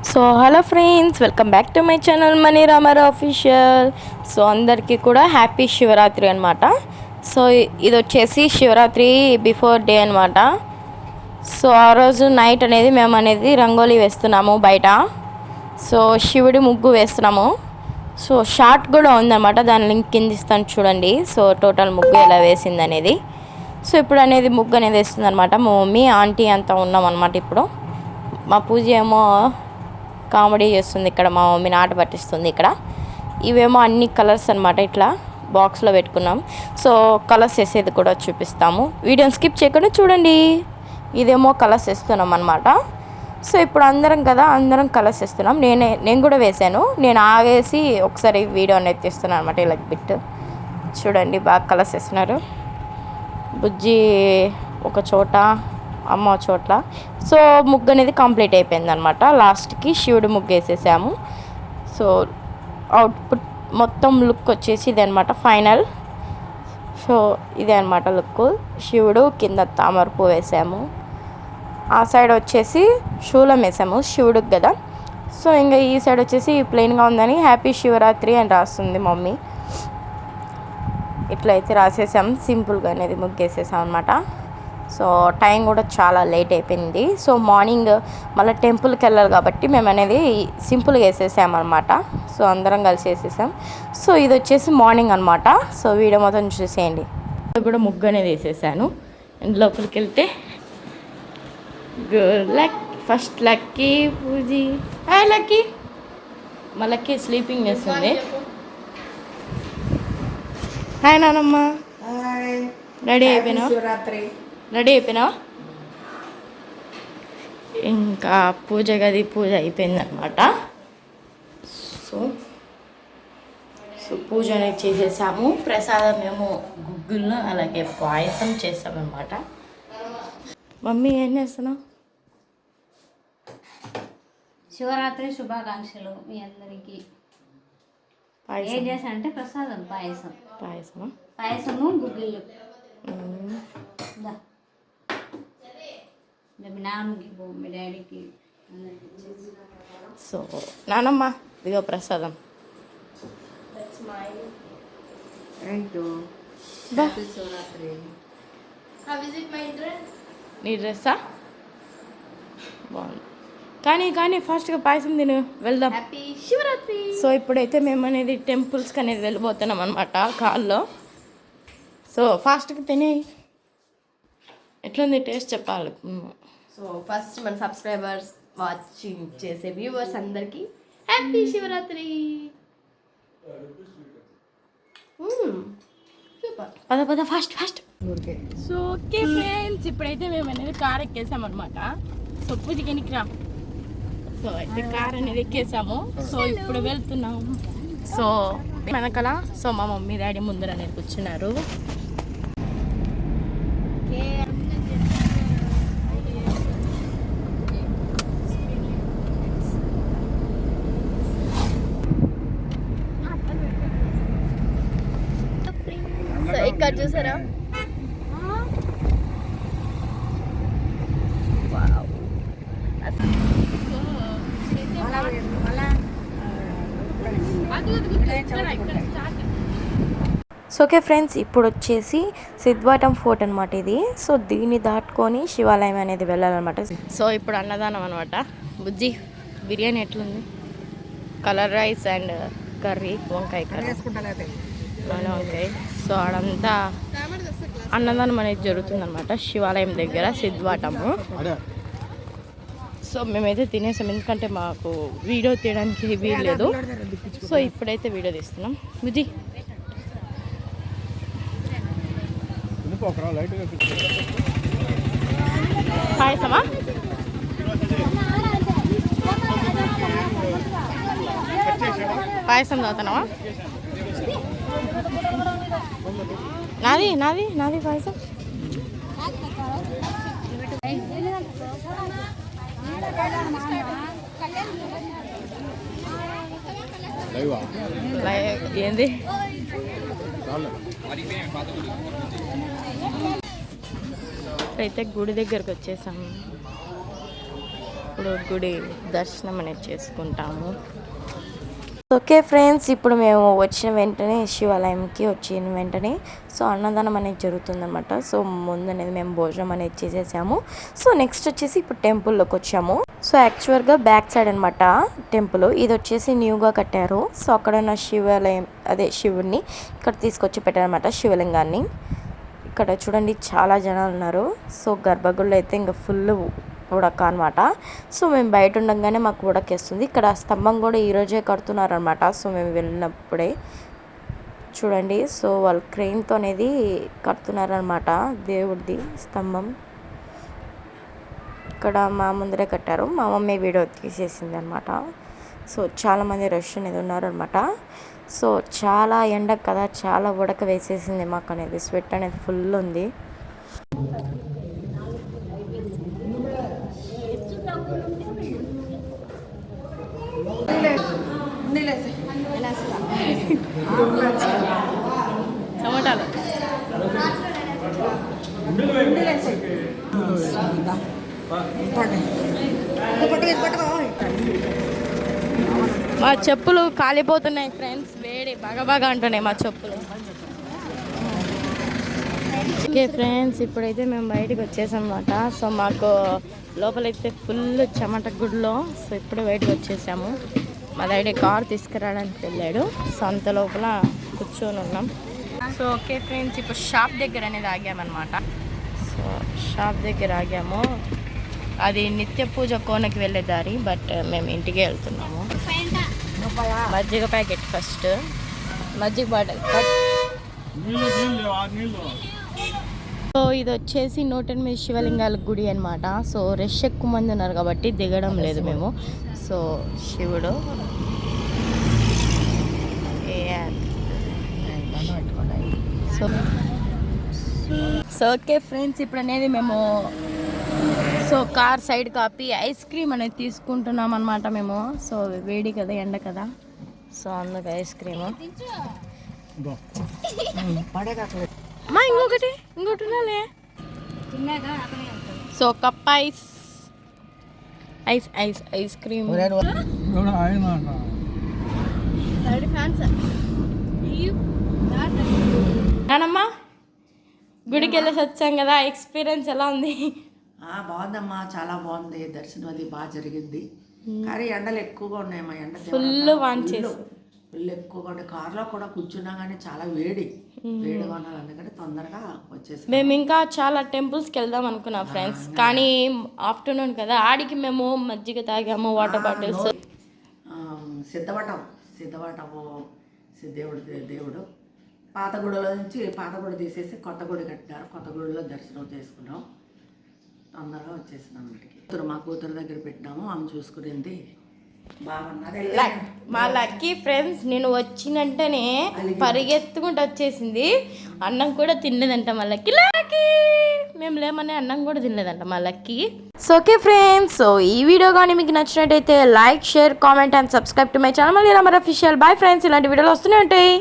So hello friends, welcome back to my channel Mani Ramara official. So అందరికీ కూడా happy Shivaratri అనమాట. So ఇది వచ్చేసి శివరాత్రి బిఫోర్ డే అనమాట. సో ఆ రోజు నైట్ మేము రంగోలీ వేస్తున్నాము బయట. సో శివుడి ముగ్గు వేస్తున్నాము. సో షార్ట్ కూడా ఉందన్నమాట, దాని లింక్ కింద ఇస్తాను చూడండి. సో టోటల్ ముగ్గు ఎలా వేసింది అనేది. సో ఇప్పుడు ముగ్గు వేస్తుంది అనమాట. మా మమ్మీ ఆంటీ అంతా ఉన్నాం అనమాట. ఇప్పుడు మా పూజ ఏమో కామెడీ చేస్తుంది, ఇక్కడ మా మమ్మీని ఆట పట్టిస్తుంది. ఇక్కడ ఇవేమో అన్ని కలర్స్ అనమాట, ఇట్లా బాక్స్లో పెట్టుకున్నాం. సో కలర్స్ వేసేది కూడా చూపిస్తాము, వీడియోని స్కిప్ చేయకుండా చూడండి. ఇదేమో కలర్స్ వేస్తున్నాం అనమాట. సో ఇప్పుడు అందరం కలర్స్ వేస్తున్నాం. నేను కూడా వేసాను. నేను ఆగేసి ఒకసారి వీడియో అనేది తీస్తున్నాను అనమాట. ఇలా బిట్ చూడండి, బాగా కలర్స్ వేస్తున్నారు. బుజ్జి ఒక చోట, అమ్మ చోట్ల. సో ముగ్గు అనేది కంప్లీట్ అయిపోయింది అనమాట. లాస్ట్కి శివుడు ముగ్గు వేసేసాము. సో అవుట్పుట్ మొత్తం లుక్ వచ్చేసి ఇదే అనమాట ఫైనల్. సో ఇదే అనమాట లుక్. శివుడు కింద తామర పువ్వు వేసాము, ఆ సైడ్ వచ్చేసి శూలం వేసాము శివుడికి కదా. సో ఇంకా ఈ సైడ్ వచ్చేసి ప్లెయిన్గా ఉందని హ్యాపీ శివరాత్రి అని రాస్తుంది మమ్మీ. ఇట్లయితే రాసేసాం, సింపుల్గా అనేది ముగ్గు వేసేసాం అనమాట. సో టైం కూడా చాలా లేట్ అయిపోయింది. సో మార్నింగ్ మళ్ళీ టెంపుల్కి వెళ్ళాలి కాబట్టి మేము సింపుల్గా వేసేసామన్నమాట. సో అందరం కలిసి వేసేసాం. సో ఇది వచ్చేసి మార్నింగ్ అనమాట. సో వీడియో మొత్తం చూసేయండి. కూడా ముగ్గు అనేది వేసేసాను. లోపలికి వెళ్తే first lucky Pooji. Hi lucky. మా లక్కీ స్లీపింగ్ చేస్తుంది. హాయ్ నానమ్మ. రెడీ అయిపోయినా? రెడీ అయిపోయినా? ఇంకా పూజ అయిపోయిందనమాట. సో పూజ అనేది చేసేసాము. ప్రసాదం ఏమో గుగ్గుల్లో అలాగే పాయసం చేస్తామన్నమాట. మమ్మీ ఏం చేస్తున్నావు? శివరాత్రి శుభాకాంక్షలు మీ అందరికీ. ఏం చేశానంటే ప్రసాదం పాయసము గుగ్గిళ్ళు. మీ నాన్నకి మీ డాడీకి. సో నానమ్మ ఇదిగో ప్రసాదం. నీ డ్రెస్సా బాగుంది. కానీ ఫాస్ట్గా పాయసం తిను, వెళ్దాం. హ్యాపీ శివరాత్రి. సో ఇప్పుడైతే మేము టెంపుల్స్కి వెళ్ళిపోతున్నాం అనమాట కాల్లో. సో ఫాస్ట్గా తినే. ఎట్లుంది టేస్ట్ చెప్పాలి. సో ఫస్ట్ మన సబ్స్క్రైబర్స్ వాచింగ్ చేసే వ్యూవర్స్ అందరికీ హ్యాపీ శివరాత్రి. పద ఫాస్ట్. సో ఓకే ఫ్రెండ్స్, ఇప్పుడైతే మేము కార్ ఎక్కేసామన్నమాట. సో పూజకి ఎన్నికి రా. సో అయితే కార్ అనేది ఎక్కేసాము. సో ఇప్పుడు వెళ్తున్నాము. సో వెనకాల సో మా మమ్మీ డాడీ ముందర కూర్చున్నారు. సో ఇక్కడ చూసారా, సో ఓకే ఫ్రెండ్స్, ఇప్పుడు వచ్చేసి సిద్వాటం ఫోర్ట్ అనమాట ఇది. సో దీన్ని దాటుకొని శివాలయం అనేది వెళ్ళాలన్నమాట. సో ఇప్పుడు అన్నదానం అనమాట. బుజ్జి బిర్యానీ ఎట్లుంది? కలర్ రైస్ అండ్ కర్రీ, వంకాయ కర్రీ, వంకాయ. సో ఆడంతా అన్నదానం అనేది జరుగుతుందన్నమాట శివాలయం దగ్గర సిద్వాటము. సో మేమైతే తినేసాం, ఎందుకంటే మాకు వీడియో తీయడానికి వీల్లేదు. సో ఇప్పుడైతే వీడియో తీస్తున్నాం. బుజ్జి పాయసమా? పాయసం తాగుతున్నావా? నాది పాయసం. ఏంది? అయితే గుడి దగ్గరకు వచ్చేసాము. ఇప్పుడు గుడి దర్శనం అనేది చేసుకుంటాము. ఓకే ఫ్రెండ్స్, ఇప్పుడు మేము వచ్చిన వెంటనే శివాలయంకి వచ్చిన వెంటనే సో అన్నదానం అనేది జరుగుతుందన్నమాట. సో ముందు అనేది మేము భోజనం అనేది చేసేసాము. సో నెక్స్ట్ వచ్చేసి ఇప్పుడు టెంపుల్లోకి వచ్చాము. సో యాక్చువల్గా బ్యాక్ సైడ్ అనమాట టెంపుల్. ఇది వచ్చేసి న్యూగా కట్టారు. సో అక్కడ ఉన్న శివాలయం అదే శివుడిని ఇక్కడ తీసుకొచ్చి పెట్టారనమాట, శివలింగాన్ని. ఇక్కడ చూడండి చాలా జనాలు ఉన్నారు. సో గర్భగుడిలో అయితే ఇంకా ఫుల్ ఉడక అనమాట. సో మేము బయట ఉండగానే మాకు ఉడకేస్తుంది. ఇక్కడ స్తంభం కూడా ఈరోజే కడుతున్నారనమాట. సో మేము వెళ్ళినప్పుడే చూడండి. సో వాళ్ళు క్రెయిన్తో అనేది కడుతున్నారనమాట దేవుడిది స్తంభం. ఇక్కడ మా ముందరే కట్టారు. మా మమ్మీ వీడియో తీసేసింది అనమాట. సో చాలామంది రష్ అనేది ఉన్నారనమాట. సో చాలా ఎండ కదా, చాలా ఉడక వేసేసింది మాకు అనేది. స్వెట్ అనేది ఫుల్ ఉంది. టమాటాలు మా చెప్పులు కాలిపోతున్నాయి ఫ్రెండ్స్, వేడి బాగా అంటున్నాయి మా చెప్పులు. ఓకే ఫ్రెండ్స్, ఇప్పుడైతే మేము బయటకు వచ్చేసాం అన్నమాట. సో మాకు లోపలైతే ఫుల్ చెమట గుడిలో. సో ఇప్పుడే బయటకు వచ్చేసాము. మా డాడీ కార్ తీసుకురావడానికి వెళ్ళాడు. సో అంత లోపల కూర్చొని ఉన్నాం. సో ఓకే ఫ్రెండ్స్, ఇప్పుడు షాప్ దగ్గర అనేది ఆగామన్నమాట. సో షాప్ దగ్గర ఆగాము. అది నిత్య పూజ కోనకి వెళ్ళే దారి, బట్ మేము ఇంటికి వెళ్తున్నాము. మజ్జిగ ప్యాకెట్ ఫస్ట్, మజ్జిగ బాటిల్. సో ఇది వచ్చేసి 108 శివలింగాల గుడి అనమాట. సో రష్ ఎక్కువ మంది ఉన్నారు కాబట్టి దిగడం లేదు మేము. సో శివుడు సో ఓకే ఫ్రెండ్స్, ఇప్పుడు అనేది మేము so car side copy ice cream అనేది తీసుకుంటున్నాం అనమాట మేము. సో వేడి కదా, ఎండ కదా, సో అందుకు ఐస్ క్రీము. మా ఇంకొకటి ఉన్నాలే. So cup ice ice ice ice cream. నానమ్మా గుడికి వెళ్ళేసి వచ్చాం కదా, ఎక్స్పీరియన్స్ ఎలా ఉంది? బాగుందమ్మా, చాలా బాగుంది. దర్శనం అది బాగా జరిగింది. కానీ ఎండలు ఎక్కువగా ఉన్నాయమ్మా. ఎండ ఫుల్ వాంచేసి ఫుల్ ఎక్కువగా ఉండే. కార్లో కూడా కూర్చున్నా కానీ చాలా వేడిగా ఉన్నారు. అందుకని తొందరగా వచ్చేసి మేము ఇంకా చాలా టెంపుల్స్కి వెళ్దాం అనుకున్నాం ఫ్రెండ్స్. కానీ ఆఫ్టర్నూన్ కదా, ఆడికి మేము మజ్జిగ తాగాము, వాటర్ బాటిల్స్. సిద్ధవటము దేవుడు పాత గుడిలో నుంచి పాత గుడి తీసేసి కొత్త గుడి కట్టినారు. కొత్త గుడిలో దర్శనం చేసుకున్నాం. తొందరగా వచ్చేసినాం ఇంటికి. మా కూతురు దగ్గర పెట్టినాము, ఆమె చూసుకునేది బాగున్నది. మా లక్కీ ఫ్రెండ్స్, నేను వచ్చినంటేనే పరిగెత్తుకుంటూ వచ్చేసింది. అన్నం కూడా తినలేదంట మా లక్కీ. మేము లేమనే అన్నం కూడా తినలేదంట మా Lucky. So okay friends, so ఈ వీడియో కానీ మీకు నచ్చినట్టయితే like, share, comment and subscribe to my channel Mani Ramar official. Bye friends, ఇలాంటి వీడియోలు వస్తూనే ఉంటాయి.